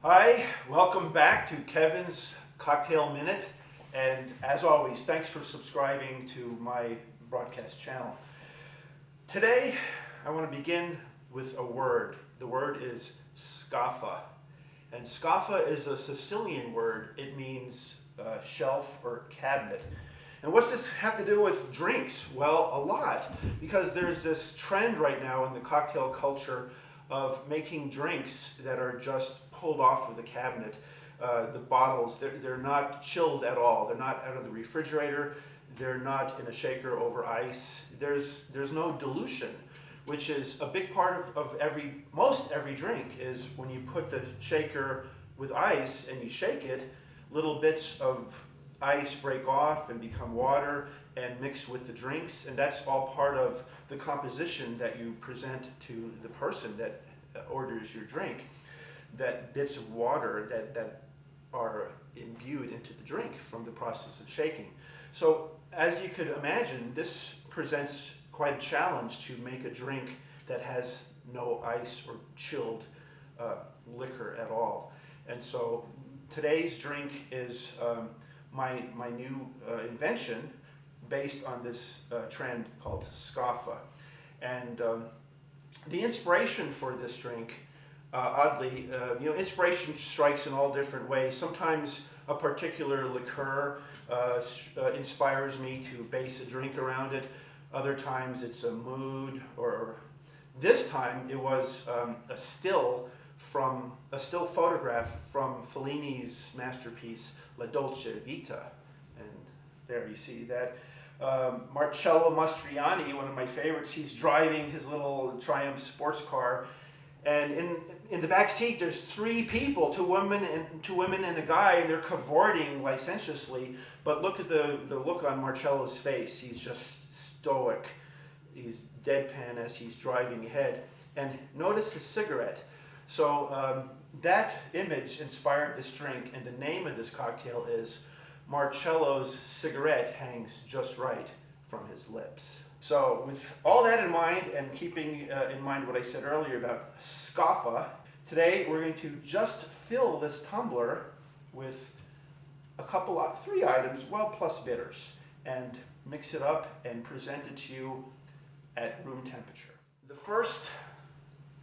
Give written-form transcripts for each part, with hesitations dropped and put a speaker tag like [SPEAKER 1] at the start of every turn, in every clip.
[SPEAKER 1] Hi, welcome back to Kevin's Cocktail Minute, and as always, thanks for subscribing to my broadcast channel. Today, I want to begin with a word. The word is Scaffa, and Scaffa is a Sicilian word. It means shelf or cabinet. And what's this have to do with drinks? Well, a lot, because there's this trend right now in the cocktail culture of making drinks that are just pulled off of the cabinet. The bottles, they're not chilled at all. They're not out of the refrigerator. They're not in a shaker over ice. There's no dilution, which is a big part of most every drink. Is when you put the shaker with ice and you shake it, little bits of ice break off and become water and mix with the drinks, and that's all part of the composition that you present to the person that orders your drink. That bits of water that are imbued into the drink from the process of shaking. So as you could imagine, this presents quite a challenge to make a drink that has no ice or chilled liquor at all. And so today's drink is my new invention based on this trend called Scaffa. And the inspiration for this drink, oddly, inspiration strikes in all different ways. Sometimes a particular liqueur inspires me to base a drink around it. Other times it's a mood, or this time it was a still photograph from Fellini's masterpiece La Dolce Vita, and there you see that. Marcello Mastroianni, one of my favorites, he's driving his little Triumph sports car, and in the back seat there's three people, two women and a guy, and they're cavorting licentiously. But look at the look on Marcello's face. He's just stoic. He's deadpan as he's driving ahead. And notice his cigarette. So that image inspired this drink, and the name of this cocktail is Marcello's Cigarette Hangs Just Right from His Lips. So with all that in mind, and keeping in mind what I said earlier about Scaffa, today we're going to just fill this tumbler with three items, well, plus bitters, and mix it up and present it to you at room temperature. The first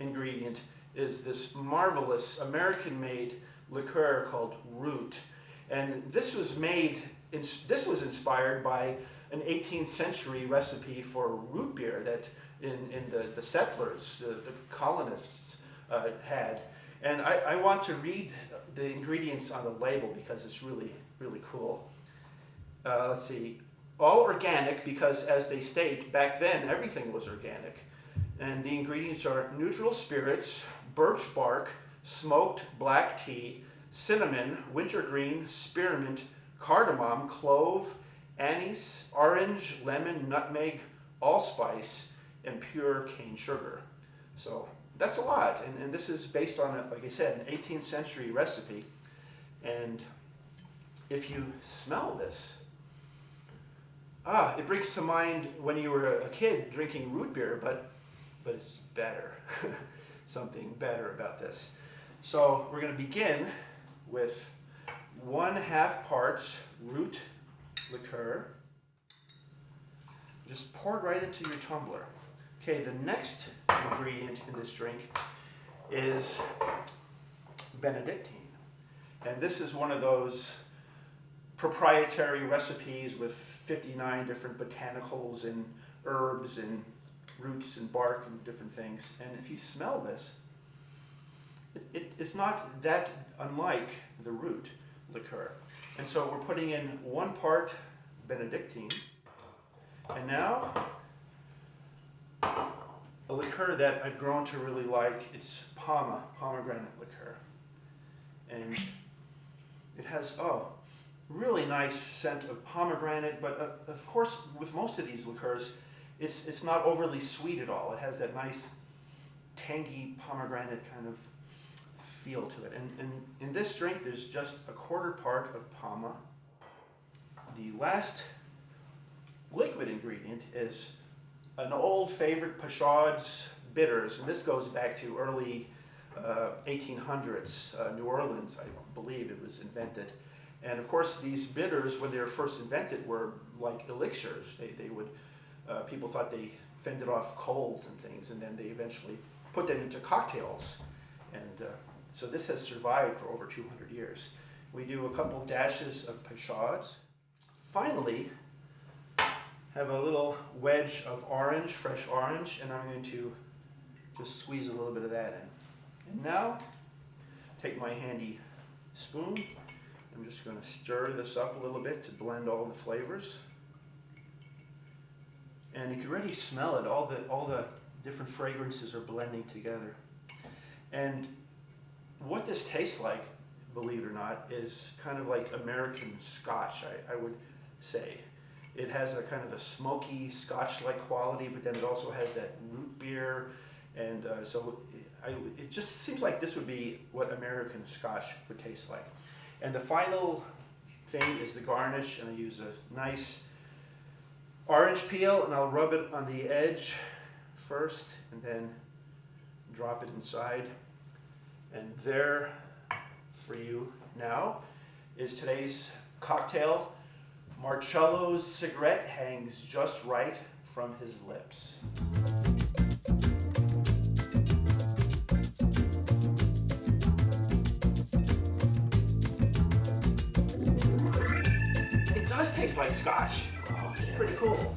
[SPEAKER 1] ingredient is this marvelous American-made liqueur called Root. And this was inspired by an 18th century recipe for root beer that in the settlers, the colonists had. And I want to read the ingredients on the label because it's really, really cool. Let's see. All organic, because as they state, back then everything was organic. And the ingredients are neutral spirits, birch bark, smoked black tea, cinnamon, wintergreen, spearmint, cardamom, clove, anise, orange, lemon, nutmeg, allspice, and pure cane sugar. So that's a lot, and this is based on, like I said, an 18th century recipe. And if you smell this, it brings to mind when you were a kid drinking root beer, but it's better. Something better about this. So we're going to begin with 1/2 parts root liqueur. Just pour it right into your tumbler. Okay, the next ingredient in this drink is Benedictine. And this is one of those proprietary recipes with 59 different botanicals and herbs and roots and bark and different things. And if you smell this, it's not that unlike the root liqueur. And so we're putting in 1 part Benedictine, and now a liqueur that I've grown to really like. It's pomegranate liqueur, and it has really nice scent of pomegranate. But of course, with most of these liqueurs, it's not overly sweet at all. It has that nice tangy pomegranate kind of feel to it. And in this drink, there's just 1/4 part of Poma. The last liquid ingredient is an old favorite, Pashad's bitters, and this goes back to early 1800s, New Orleans, I believe it was invented. And of course, these bitters, when they were first invented, were like elixirs. They would, people thought they fended off colds and things, and then they eventually put them into cocktails. And so this has survived for over 200 years. We do a couple dashes of pechauds. Finally, have a little wedge of orange, fresh orange, and I'm going to just squeeze a little bit of that in. And now, take my handy spoon. I'm just going to stir this up a little bit to blend all the flavors. And you can already smell it. All the different fragrances are blending together. And what this tastes like, believe it or not, is kind of like American Scotch, I would say. It has a kind of a smoky Scotch-like quality, but then it also has that root beer. And so it just seems like this would be what American Scotch would taste like. And the final thing is the garnish, and I use a nice orange peel, and I'll rub it on the edge first, and then drop it inside. And there for you now is today's cocktail. Marcello's cigarette hangs just right from his lips. It does taste like Scotch. Oh, it's pretty cool.